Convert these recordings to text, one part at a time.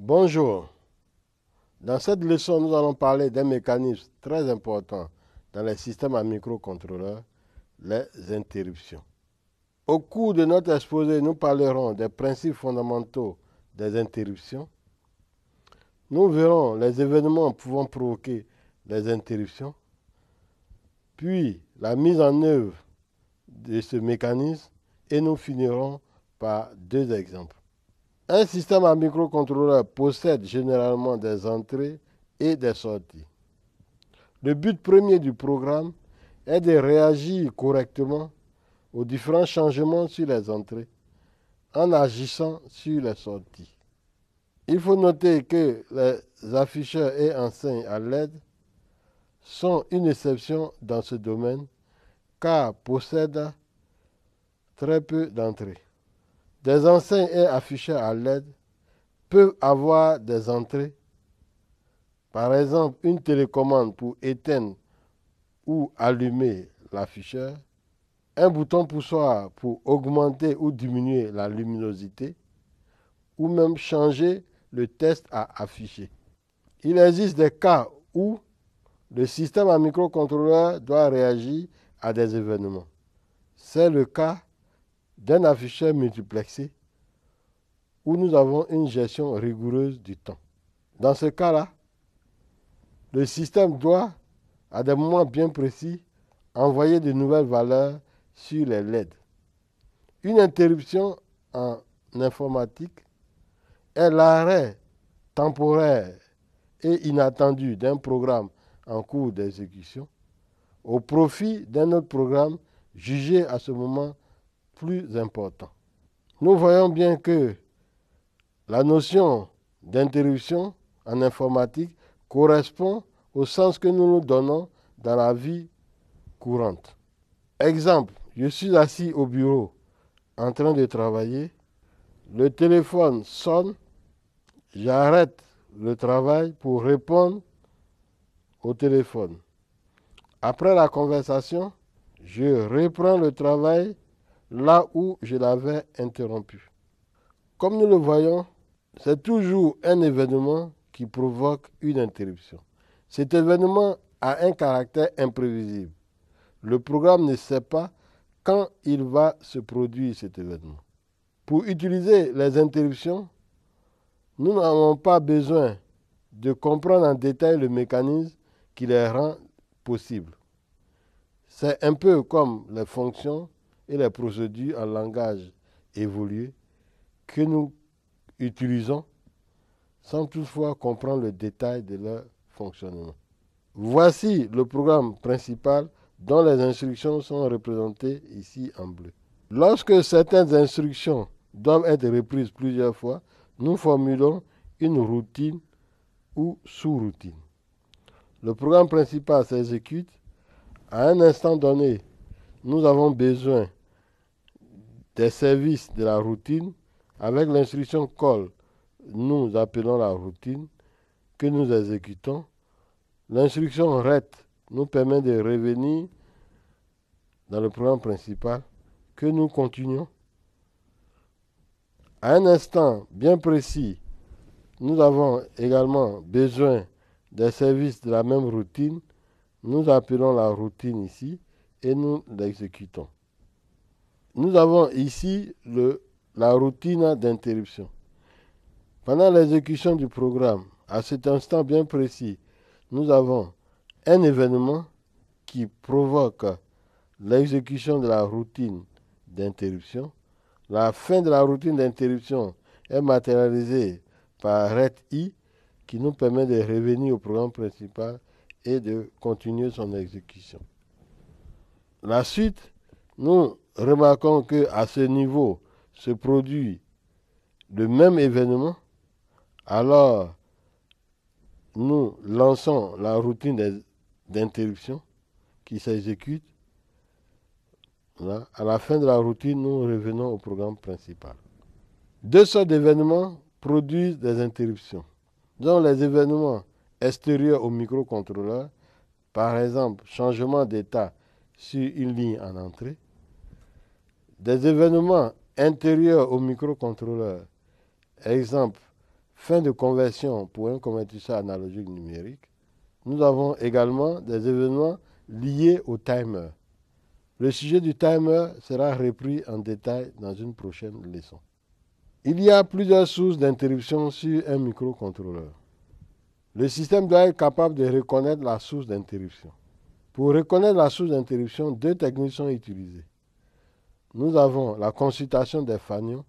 Bonjour. Dans cette leçon, nous allons parler d'un mécanisme très important dans les systèmes à microcontrôleurs, les interruptions. Au cours de notre exposé, nous parlerons des principes fondamentaux des interruptions. Nous verrons les événements pouvant provoquer les interruptions, puis la mise en œuvre de ce mécanisme et nous finirons par deux exemples. Un système à microcontrôleur possède généralement des entrées et des sorties. Le but premier du programme est de réagir correctement aux différents changements sur les entrées en agissant sur les sorties. Il faut noter que les afficheurs et enseignes à LED sont une exception dans ce domaine car possèdent très peu d'entrées. Des enseignes et afficheurs à LED peuvent avoir des entrées, par exemple une télécommande pour éteindre ou allumer l'afficheur, un bouton poussoir pour augmenter ou diminuer la luminosité, ou même changer le texte à afficher. Il existe des cas où le système à microcontrôleur doit réagir à des événements. C'est le cas d'un afficheur multiplexé où nous avons une gestion rigoureuse du temps. Dans ce cas-là, le système doit, à des moments bien précis, envoyer de nouvelles valeurs sur les LED. Une interruption en informatique est l'arrêt temporaire et inattendu d'un programme en cours d'exécution au profit d'un autre programme jugé à ce moment plus important. Nous voyons bien que la notion d'interruption en informatique correspond au sens que nous nous donnons dans la vie courante. Exemple, je suis assis au bureau en train de travailler, le téléphone sonne, j'arrête le travail pour répondre au téléphone. Après la conversation, je reprends le travail là où je l'avais interrompu. Comme nous le voyons, c'est toujours un événement qui provoque une interruption. Cet événement a un caractère imprévisible. Le programme ne sait pas quand il va se produire cet événement. Pour utiliser les interruptions, nous n'avons pas besoin de comprendre en détail le mécanisme qui les rend possibles. C'est un peu comme les fonctions et les procédures en langage évolué que nous utilisons sans toutefois comprendre le détail de leur fonctionnement. Voici le programme principal dont les instructions sont représentées ici en bleu. Lorsque certaines instructions doivent être reprises plusieurs fois, nous formulons une routine ou sous-routine. Le programme principal s'exécute. À un instant donné, nous avons besoin des services de la routine. Avec l'instruction call, nous appelons la routine que nous exécutons. L'instruction ret nous permet de revenir dans le programme principal que nous continuons. À un instant bien précis, nous avons également besoin des services de la même routine. Nous appelons la routine ici et nous l'exécutons. Nous avons ici la routine d'interruption. Pendant l'exécution du programme, à cet instant bien précis, nous avons un événement qui provoque l'exécution de la routine d'interruption. La fin de la routine d'interruption est matérialisée par RET-I qui nous permet de revenir au programme principal et de continuer son exécution. La suite, nous remarquons qu'à ce niveau se produit le même événement. Alors, nous lançons la routine d'interruption qui s'exécute. Voilà. À la fin de la routine, nous revenons au programme principal. Deux sortes d'événements produisent des interruptions. Donc, les événements extérieurs au microcontrôleur, par exemple, changement d'état sur une ligne en entrée. Des événements intérieurs au microcontrôleur, exemple, fin de conversion pour un convertisseur analogique numérique. Nous avons également des événements liés au timer. Le sujet du timer sera repris en détail dans une prochaine leçon. Il y a plusieurs sources d'interruption sur un microcontrôleur. Le système doit être capable de reconnaître la source d'interruption. Pour reconnaître la source d'interruption, deux techniques sont utilisées. Nous avons la consultation des fanions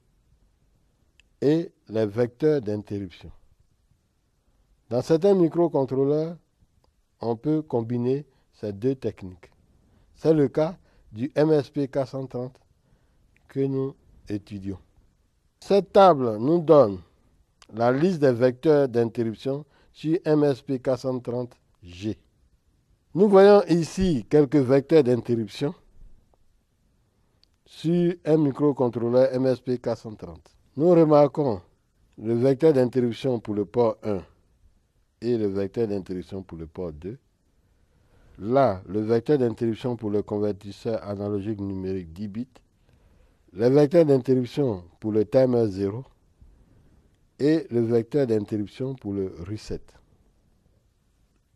et les vecteurs d'interruption. Dans certains microcontrôleurs, on peut combiner ces deux techniques. C'est le cas du MSP 430 que nous étudions. Cette table nous donne la liste des vecteurs d'interruption sur MSP 430G. Nous voyons ici quelques vecteurs d'interruption sur un microcontrôleur MSP 430. Nous remarquons le vecteur d'interruption pour le port 1 et le vecteur d'interruption pour le port 2. Là, le vecteur d'interruption pour le convertisseur analogique numérique 10 bits. Le vecteur d'interruption pour le timer 0 et le vecteur d'interruption pour le reset.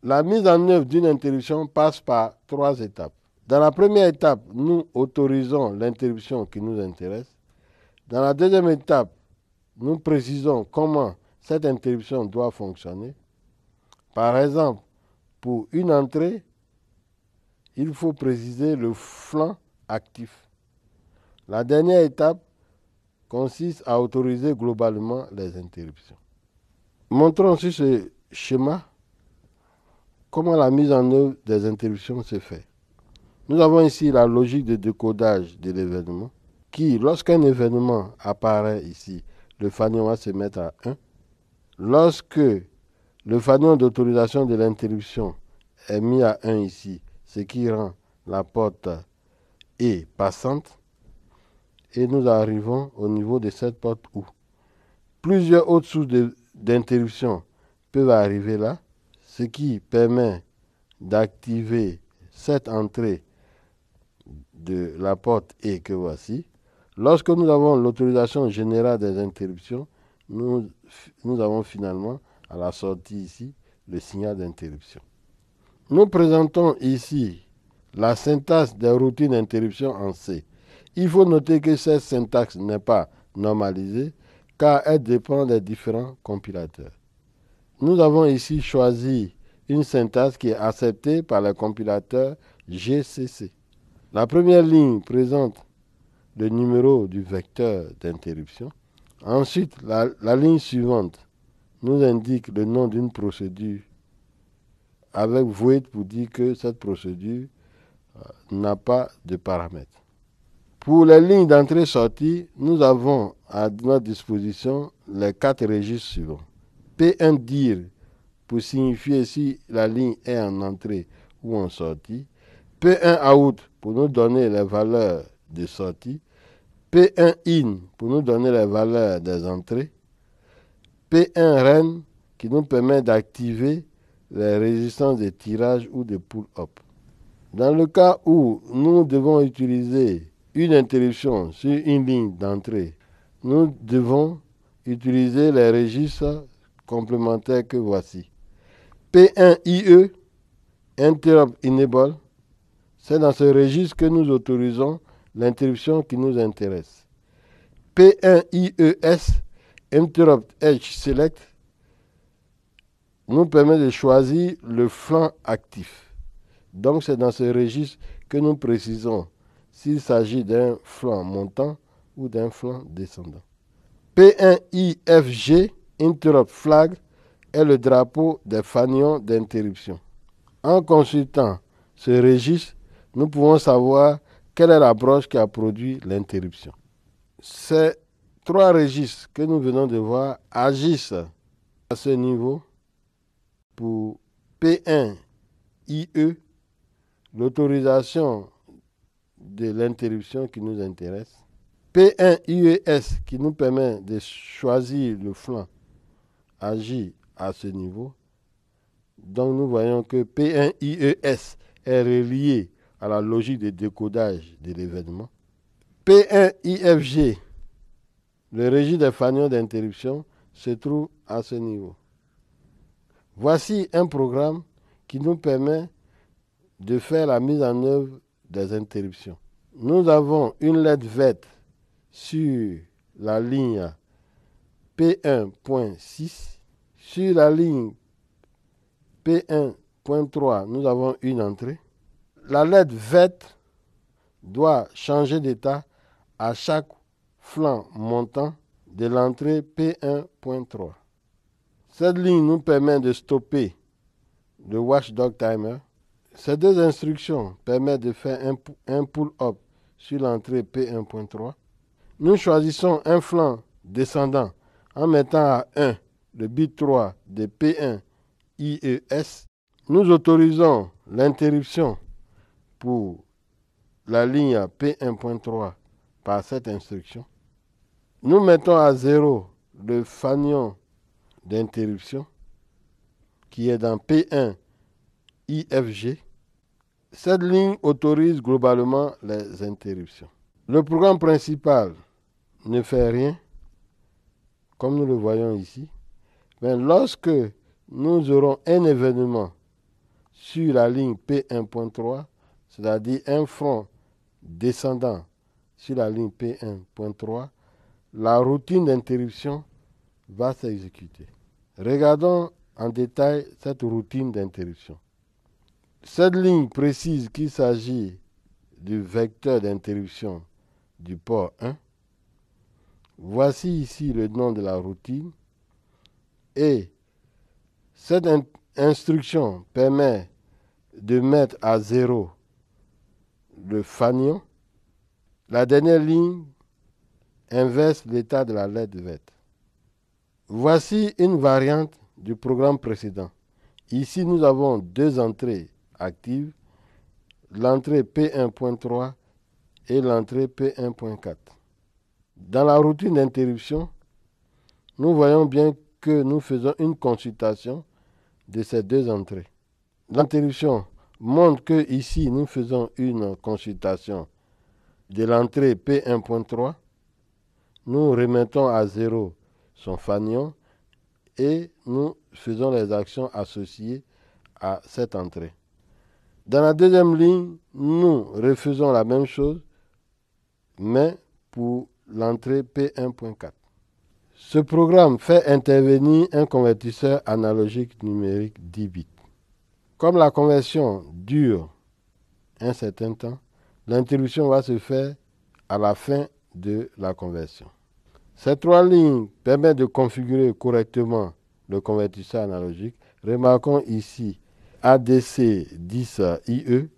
La mise en œuvre d'une interruption passe par 3 étapes. Dans la première étape, nous autorisons l'interruption qui nous intéresse. Dans la deuxième étape, nous précisons comment cette interruption doit fonctionner. Par exemple, pour une entrée, il faut préciser le flanc actif. La dernière étape consiste à autoriser globalement les interruptions. Montrons sur ce schéma comment la mise en œuvre des interruptions se fait. Nous avons ici la logique de décodage de l'événement qui, lorsqu'un événement apparaît ici, le fanion va se mettre à 1. Lorsque le fanion d'autorisation de l'interruption est mis à 1 ici, ce qui rend la porte E passante, et nous arrivons au niveau de cette porte où plusieurs autres sources d'interruption peuvent arriver là, ce qui permet d'activer cette entrée de la porte E que voici. Lorsque nous avons l'autorisation générale des interruptions, nous avons finalement à la sortie ici le signal d'interruption. Nous présentons ici la syntaxe des routines d'interruption en C. Il faut noter que cette syntaxe n'est pas normalisée car elle dépend des différents compilateurs. Nous avons ici choisi une syntaxe qui est acceptée par le compilateur GCC. La première ligne présente le numéro du vecteur d'interruption. Ensuite, la ligne suivante nous indique le nom d'une procédure avec void pour dire que cette procédure n'a pas de paramètres. Pour les lignes d'entrée-sortie, nous avons à notre disposition les 4 registres suivants. P1 dir pour signifier si la ligne est en entrée ou en sortie. P1 out pour nous donner les valeurs de sortie. P1 in pour nous donner les valeurs des entrées. P1 ren qui nous permet d'activer les résistances de tirage ou de pull-up. Dans le cas où nous devons utiliser une interruption sur une ligne d'entrée, nous devons utiliser les registres complémentaires que voici. P1IE, Interrupt Enable, c'est dans ce registre que nous autorisons l'interruption qui nous intéresse. P1IES, Interrupt Edge Select, nous permet de choisir le flanc actif. Donc c'est dans ce registre que nous précisons s'il s'agit d'un flanc montant ou d'un flanc descendant. P1IFG, Interrupt Flag, est le drapeau des fanions d'interruption. En consultant ce registre, nous pouvons savoir quelle est la broche qui a produit l'interruption. Ces 3 registres que nous venons de voir agissent à ce niveau pour P1IE, l'autorisation de l'interruption qui nous intéresse. P1IES qui nous permet de choisir le flanc agit à ce niveau. Donc nous voyons que P1IES est relié à la logique de décodage de l'événement. P1IFG, le registre des fanions d'interruption, se trouve à ce niveau. Voici un programme qui nous permet de faire la mise en œuvre des interruptions. Nous avons une lettre verte sur la ligne P1.6. Sur la ligne P1.3, nous avons une entrée. La lettre verte doit changer d'état à chaque flanc montant de l'entrée P1.3. Cette ligne nous permet de stopper le watchdog timer. Ces deux instructions permettent de faire un pull-up sur l'entrée P1.3. Nous choisissons un flanc descendant en mettant à 1 le bit 3 de P1 IES. Nous autorisons l'interruption pour la ligne P1.3 par cette instruction. Nous mettons à 0 le fanion d'interruption qui est dans P1 IFG. Cette ligne autorise globalement les interruptions. Le programme principal ne fait rien, comme nous le voyons ici, mais lorsque nous aurons un événement sur la ligne P1.3, c'est-à-dire un front descendant sur la ligne P1.3, la routine d'interruption va s'exécuter. Regardons en détail cette routine d'interruption. Cette ligne précise qu'il s'agit du vecteur d'interruption du port 1. Voici ici le nom de la routine. Et cette instruction permet de mettre à 0 le fanion. La dernière ligne inverse l'état de la lettre verte. Voici une variante du programme précédent. Ici, nous avons deux entrées actives, l'entrée P1.3 et l'entrée P1.4. Dans la routine d'interruption, nous voyons bien que nous faisons une consultation de ces deux entrées. L'interruption montre que ici, nous faisons une consultation de l'entrée P1.3. Nous remettons à 0 son fanion et nous faisons les actions associées à cette entrée. Dans la deuxième ligne, nous refaisons la même chose, mais pour l'entrée P1.4. Ce programme fait intervenir un convertisseur analogique numérique 10 bits. Comme la conversion dure un certain temps, l'interruption va se faire à la fin de la conversion. Ces trois lignes permettent de configurer correctement le convertisseur analogique. Remarquons ici ADC10IE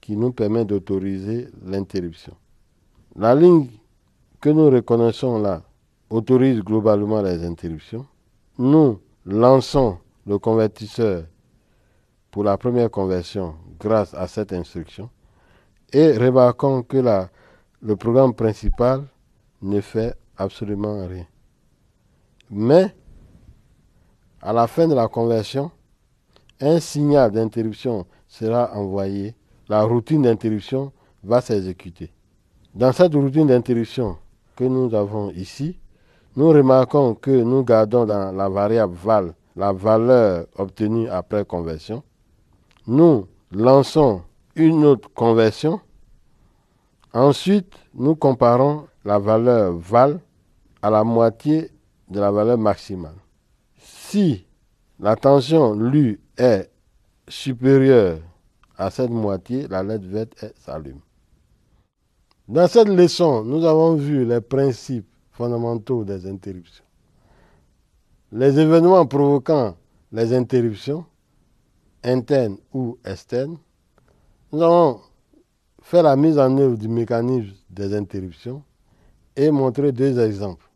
qui nous permet d'autoriser l'interruption. La ligne que nous reconnaissons là autorise globalement les interruptions. Nous lançons le convertisseur pour la première conversion grâce à cette instruction. Et remarquons que le programme principal ne fait absolument rien. Mais, à la fin de la conversion, un signal d'interruption sera envoyé. La routine d'interruption va s'exécuter. Dans cette routine d'interruption que nous avons ici, nous remarquons que nous gardons dans la variable val la valeur obtenue après conversion. Nous lançons une autre conversion. Ensuite, nous comparons la valeur val à la moitié de la valeur maximale. Si la tension lue est supérieure à cette moitié, la lettre verte s'allume. Dans cette leçon, nous avons vu les principes fondamentaux des interruptions. Les événements provoquant les interruptions, internes ou externes. Nous avons fait la mise en œuvre du mécanisme des interruptions et montré deux exemples.